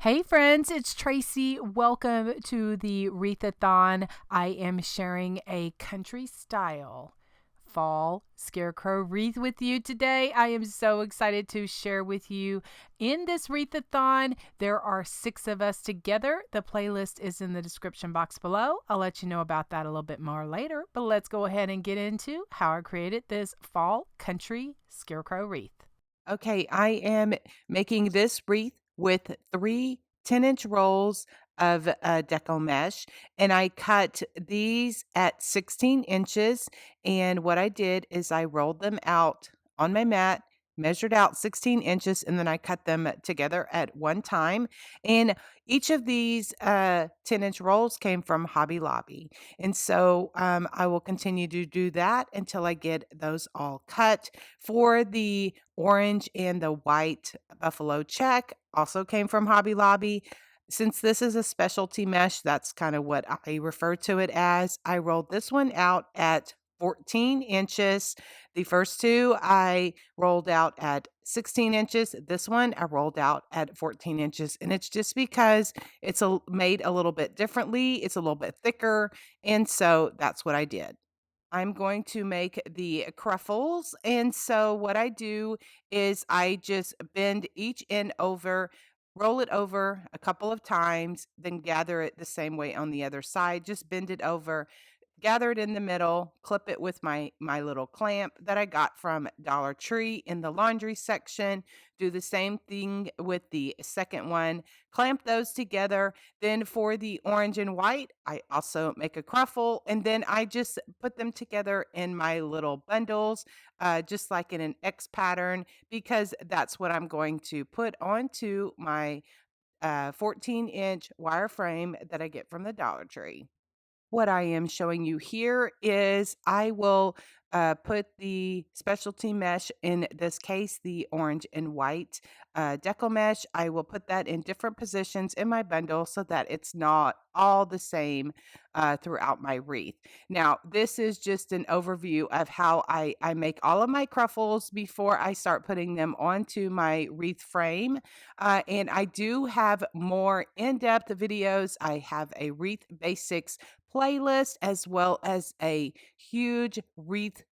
Hey friends, it's Tracy. Welcome to the Wreathathon. I am sharing a country style fall scarecrow wreath with you today. I am so excited to share with you in this wreathathon. There are 6 of us together. The playlist is in the description box below. I'll let you know about that a little bit more later, but let's go ahead and get into how I created this fall country scarecrow wreath. Okay, I am making this wreath with 3 10-inch rolls of Deco mesh, and I cut these at 16 inches. And what I did is I rolled them out on my mat, measured out 16 inches, and then I cut them together at one time. And each of these 10-inch rolls came from Hobby Lobby. And so I will continue to do that until I get those all cut. For the orange and the white buffalo check also came from Hobby Lobby. Since this is a specialty mesh, that's kind of what I refer to it as. I rolled this one out at 14 inches. The first two I rolled out at 16 inches. This one I rolled out at 14 inches. And it's just because made a little bit differently. It's a little bit thicker. And so that's what I did. I'm going to make the cruffles. And so what I do is I just bend each end over, roll it over a couple of times, then gather it the same way on the other side. Just bend it over, gather it in the middle, clip it with my little clamp that I got from Dollar Tree in the laundry section. Do the same thing with the second one. Clamp those together. Then for the orange and white, I also make a cruffle, and then I just put them together in my little bundles, just like in an X pattern, because that's what I'm going to put onto my 14-inch wireframe that I get from the Dollar Tree. What I am showing you here is I will put the specialty mesh, in this case, the orange and white deco mesh. I will put that in different positions in my bundle so that it's not all the same throughout my wreath. Now, this is just an overview of how I make all of my cruffles before I start putting them onto my wreath frame. And I do have more in-depth videos. I have a wreath basics playlist as well as a huge wreath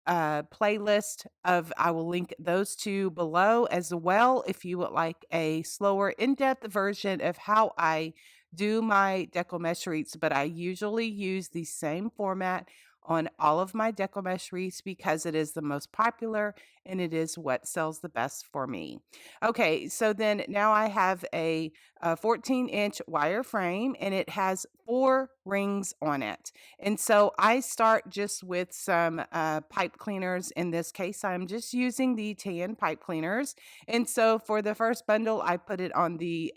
playlist of I will link those 2 below as well if you would like a slower in-depth version of how I do my deco mesh wreaths, but I usually use the same format on all of my deco mesh wreaths because it is the most popular and it is what sells the best for me. Okay, so then now I have a 14-inch wire frame and it has 4 rings on it. And so I start just with some pipe cleaners. In this case, I'm just using the tan pipe cleaners. And so for the first bundle, I put it on the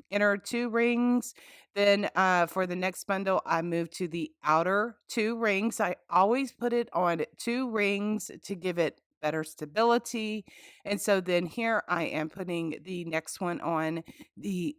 inner 2 rings. Then for the next bundle, I move to the outer 2 rings. I always put it on 2 rings to give it better stability. And so then here I am putting the next one on the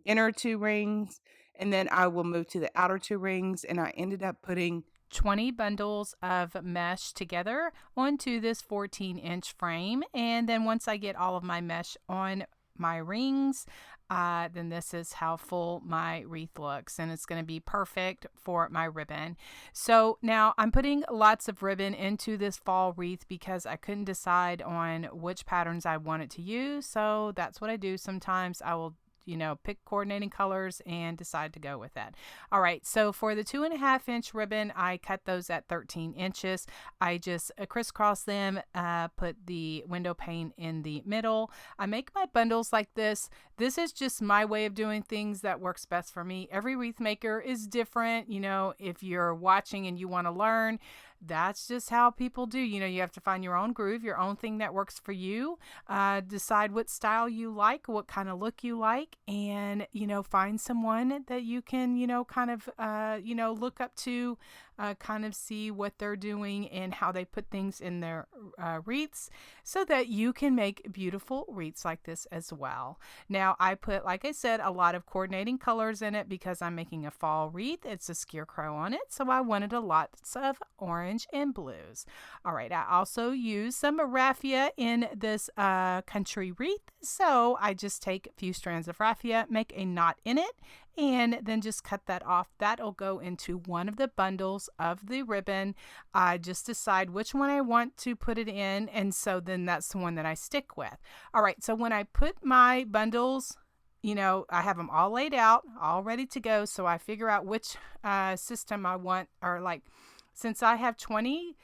inner 2 rings, and then I will move to the outer 2 rings, and I ended up putting 20 bundles of mesh together onto this 14-inch frame. And then once I get all of my mesh on my rings, then this is how full my wreath looks, and it's going to be perfect for my ribbon. So now I'm putting lots of ribbon into this fall wreath because I couldn't decide on which patterns I wanted to use. So that's what I do. Sometimes I will pick coordinating colors and decide to go with that. All right, so for the 2.5-inch ribbon, I cut those at 13 inches. I just crisscross them, put the window pane in the middle. I make my bundles like this. This is just my way of doing things that works best for me. Every wreath maker is different. If you're watching and you want to learn, that's just how people do. You have to find your own groove, your own thing that works for you. Decide what style you like, what kind of look you like, and find someone that you can kind of look up to, kind of see what they're doing and how they put things in their wreaths, so that you can make beautiful wreaths like this as well. Now I put, like I said, a lot of coordinating colors in it because I'm making a fall wreath. It's a scarecrow on it, so I wanted a lots of orange orange, and blues. All right, I also use some raffia in this country wreath. So I just take a few strands of raffia, make a knot in it, and then just cut that off. That'll go into one of the bundles of the ribbon. I just decide which one I want to put it in, and so then that's the one that I stick with. All right, so when I put my bundles, I have them all laid out, all ready to go. So I figure out which system I want, or like, since I have 20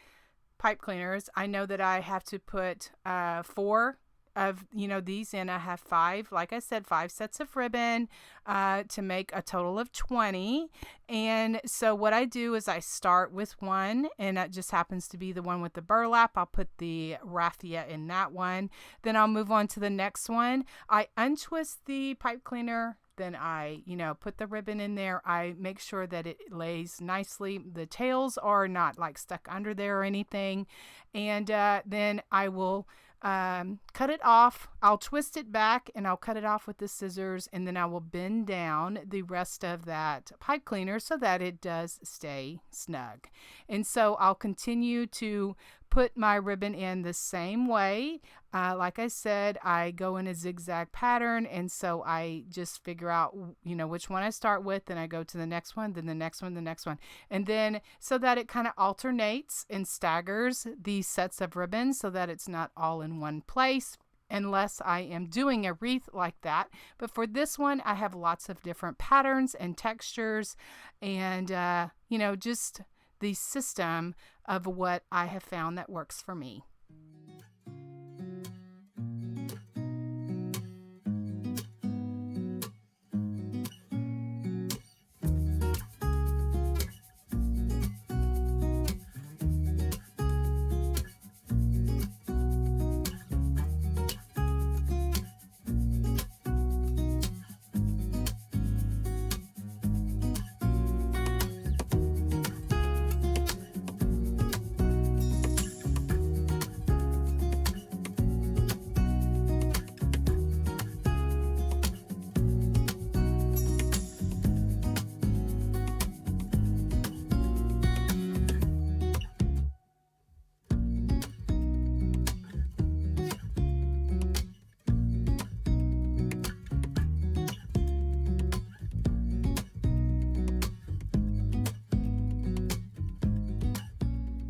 pipe cleaners, I know that I have to put 4 of these in. I have 5, like I said, 5 sets of ribbon to make a total of 20. And so what I do is I start with one, and that just happens to be the one with the burlap. I'll put the raffia in that one. Then I'll move on to the next one. I untwist the pipe cleaner, then I put the ribbon in there. I make sure that it lays nicely. The tails are not like stuck under there or anything. And then I will cut it off. I'll twist it back and I'll cut it off with the scissors, and then I will bend down the rest of that pipe cleaner so that it does stay snug. And so I'll continue to put my ribbon in the same way. Like I said, I go in a zigzag pattern, and so I just figure out which one I start with, then I go to the next one, then the next one, the next one, and then so that it kind of alternates and staggers these sets of ribbons so that it's not all in one place, unless I am doing a wreath like that. But for this one, I have lots of different patterns and textures, and just the system of what I have found that works for me.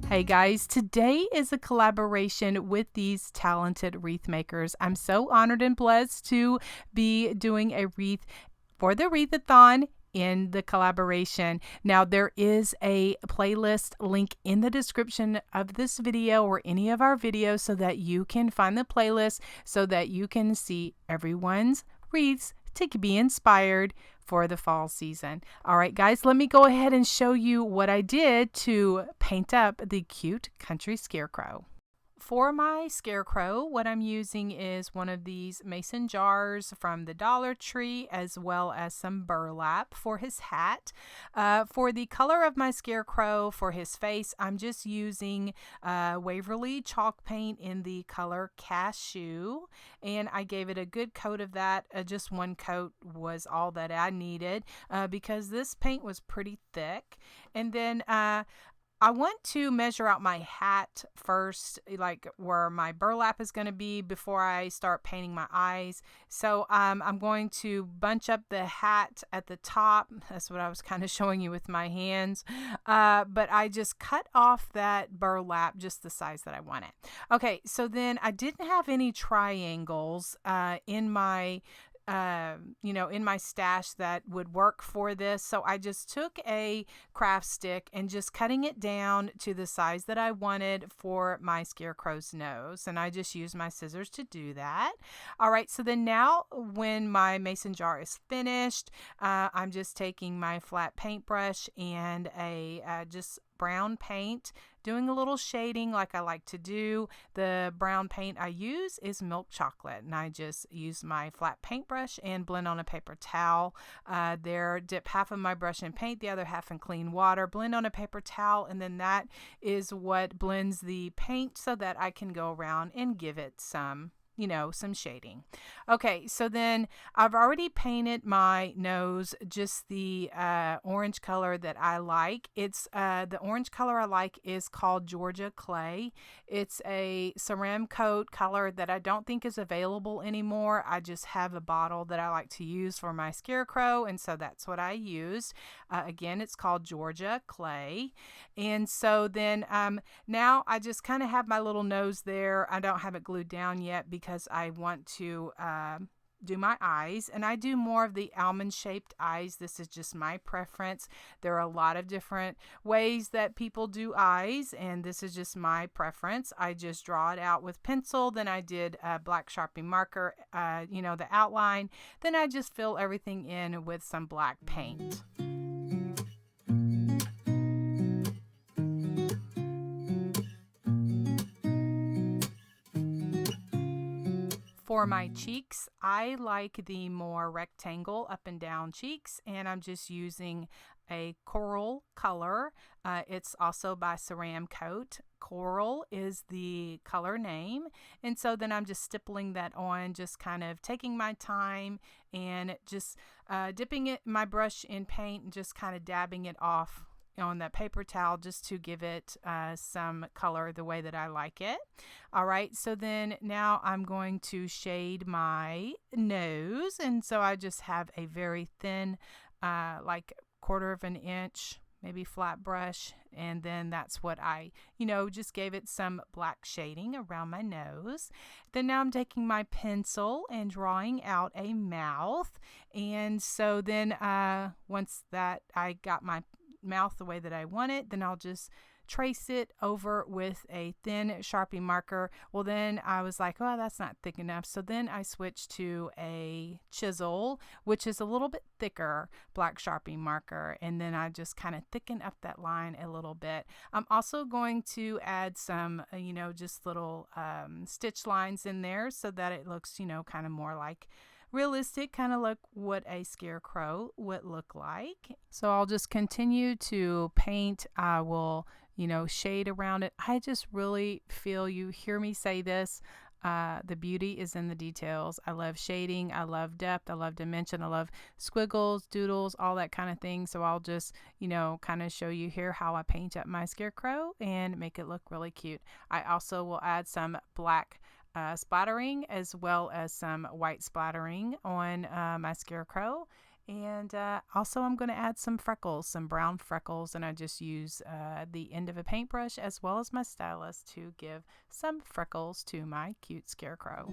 Hey guys, today is a collaboration with these talented wreath makers. I'm so honored and blessed to be doing a wreath for the Wreathathon in the collaboration. Now, there is a playlist link in the description of this video or any of our videos so that you can find the playlist so that you can see everyone's wreaths to be inspired for the fall season. All right, guys, let me go ahead and show you what I did to paint up the cute country scarecrow. For my scarecrow, what I'm using is one of these mason jars from the Dollar Tree, as well as some burlap for his hat. For the color of my scarecrow, for his face, I'm just using Waverly chalk paint in the color Cashew, and I gave it a good coat of that. Just one coat was all that I needed because this paint was pretty thick. And then I want to measure out my hat first, like where my burlap is going to be before I start painting my eyes. So I'm going to bunch up the hat at the top. That's what I was kind of showing you with my hands. But I just cut off that burlap just the size that I want it. Okay, so then I didn't have any triangles in my in my stash that would work for this. So I just took a craft stick and just cutting it down to the size that I wanted for my scarecrow's nose. And I just used my scissors to do that. All right, so then now when my mason jar is finished, I'm just taking my flat paintbrush and a just brown paint, doing a little shading like I like to do. The brown paint I use is milk chocolate, and I just use my flat paintbrush and blend on a paper towel. Dip half of my brush in paint, the other half in clean water, blend on a paper towel, and then that is what blends the paint so that I can go around and give it some some shading. Okay, so then I've already painted my nose just the orange color that I like. It's the orange color I like is called Georgia Clay. It's a ceramic coat color that I don't think is available anymore. I just have a bottle that I like to use for my Scarecrow, and so that's what I used. Again, it's called Georgia Clay. And so then now I just kind of have my little nose there. I don't have it glued down yet because I want to do my eyes, and I do more of the almond shaped eyes. This is just my preference. There are a lot of different ways that people do eyes, and this is just my preference. I just draw it out with pencil, then I did a black Sharpie marker, the outline, then I just fill everything in with some black paint. For my cheeks, I like the more rectangle up and down cheeks, and I'm just using a coral color. It's also by Ceramic Coat. Coral is the color name, and so then I'm just stippling that on, just kind of taking my time and just dipping my brush in paint and just kind of dabbing it off on that paper towel just to give it some color the way that I like it. All right, so then now I'm going to shade my nose, and so I just have a very thin, like 1/4 of an inch, maybe flat brush, and then that's what I, just gave it some black shading around my nose. Then now I'm taking my pencil and drawing out a mouth, and so then once that I got my mouth the way that I want it, then I'll just trace it over with a thin Sharpie marker. Well, then I was like, oh, that's not thick enough. So then I switched to a chisel, which is a little bit thicker black Sharpie marker. And then I just kind of thicken up that line a little bit. I'm also going to add some, just little stitch lines in there so that it looks, kind of more like realistic, kind of like what a scarecrow would look like. So I'll just continue to paint. I will, shade around it. I just really feel, you hear me say this, the beauty is in the details. I love shading. I love depth. I love dimension. I love squiggles, doodles, all that kind of thing. So I'll just, kind of show you here how I paint up my scarecrow and make it look really cute. I also will add some black splattering as well as some white splattering on my scarecrow, and also I'm going to add some freckles, some brown freckles, and I just use the end of a paintbrush as well as my stylus to give some freckles to my cute scarecrow.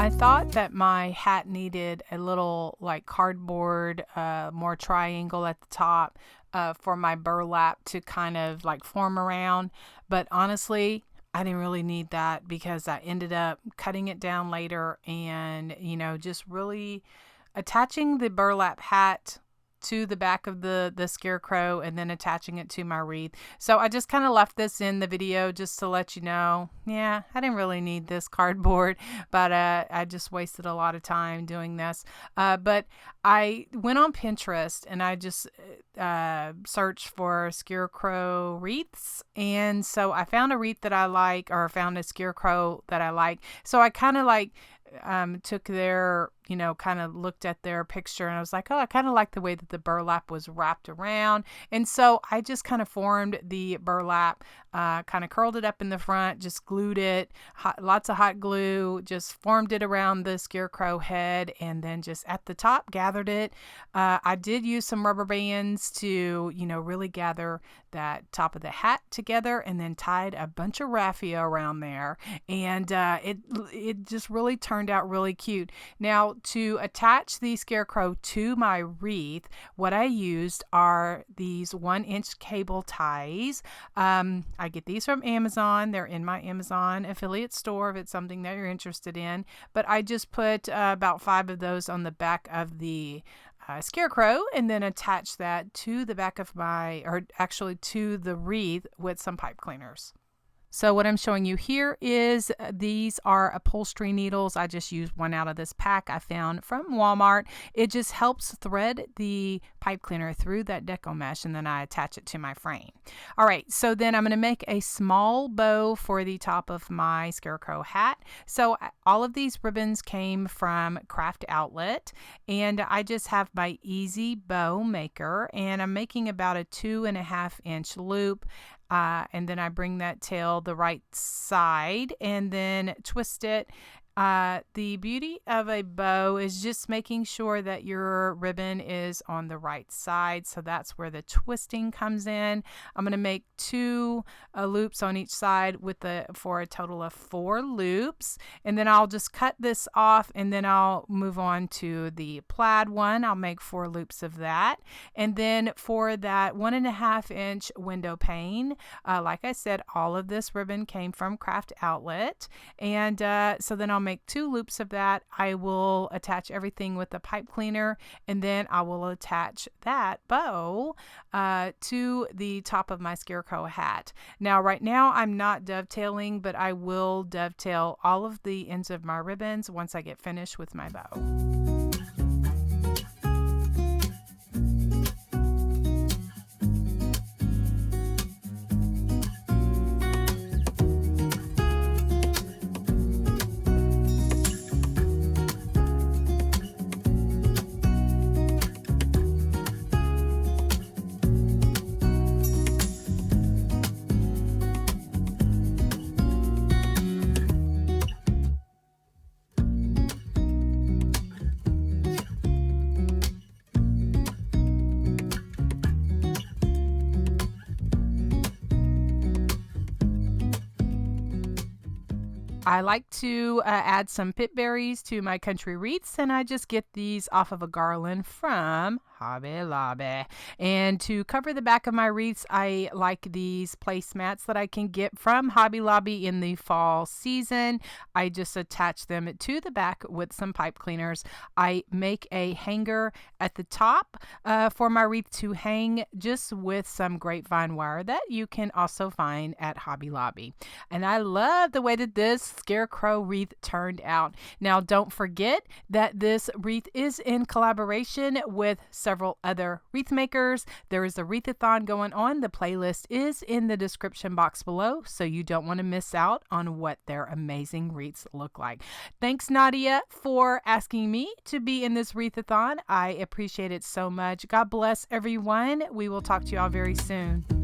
I thought that my hat needed a little like cardboard, more triangle at the top for my burlap to kind of like form around. But honestly, I didn't really need that because I ended up cutting it down later and, just really attaching the burlap hat to the back of the scarecrow and then attaching it to my wreath. So I just kind of left this in the video just to let you know, yeah, I didn't really need this cardboard, but I just wasted a lot of time doing this. But I went on Pinterest and I just searched for scarecrow wreaths. And so I found a wreath that I like, or found a scarecrow that I like. So I kind of like took their, kind of looked at their picture and I was like, oh, I kind of like the way that the burlap was wrapped around. And so I just kind of formed the burlap, kind of curled it up in the front, just glued it, lots of hot glue, just formed it around the scarecrow head, and then just at the top gathered it. I did use some rubber bands to, really gather that top of the hat together, and then tied a bunch of raffia around there. And it just really turned out really cute. Now, to attach the scarecrow to my wreath, what I used are these 1-inch cable ties. I get these from Amazon. They're in my Amazon affiliate store if it's something that you're interested in. But I just put about 5 of those on the back of the scarecrow and then attach that to the back of to the wreath with some pipe cleaners. So what I'm showing you here is these are upholstery needles. I just used one out of this pack I found from Walmart. It just helps thread the pipe cleaner through that Deco mesh, and then I attach it to my frame. All right, so then I'm going to make a small bow for the top of my scarecrow hat. So all of these ribbons came from Craft Outlet, and I just have my easy bow maker, and I'm making about a 2.5-inch loop. And then I bring that tail the right side and then twist it. The beauty of a bow is just making sure that your ribbon is on the right side. So that's where the twisting comes in. I'm going to make 2 loops on each side for a total of 4 loops. And then I'll just cut this off and then I'll move on to the plaid one. I'll make 4 loops of that. And then for that 1.5-inch window pane, like I said, all of this ribbon came from Craft Outlet. And so then I'll make 2 loops of that. I will attach everything with the pipe cleaner, and then I will attach that bow to the top of my scarecrow hat. Now, right now I'm not dovetailing, but I will dovetail all of the ends of my ribbons once I get finished with my bow. I like to add some pip berries to my country wreaths, and I just get these off of a garland from Hobby Lobby. And to cover the back of my wreaths, I like these placemats that I can get from Hobby Lobby in the fall season. I just attach them to the back with some pipe cleaners. I make a hanger at the top for my wreath to hang just with some grapevine wire that you can also find at Hobby Lobby. And I love the way that this scarecrow wreath turned out. Now, don't forget that this wreath is in collaboration with several other wreath makers. There is a wreathathon going on. The playlist is in the description box below, so you don't want to miss out on what their amazing wreaths look like. Thanks, Nadia, for asking me to be in this wreathathon. I appreciate it so much. God bless everyone. We will talk to you all very soon.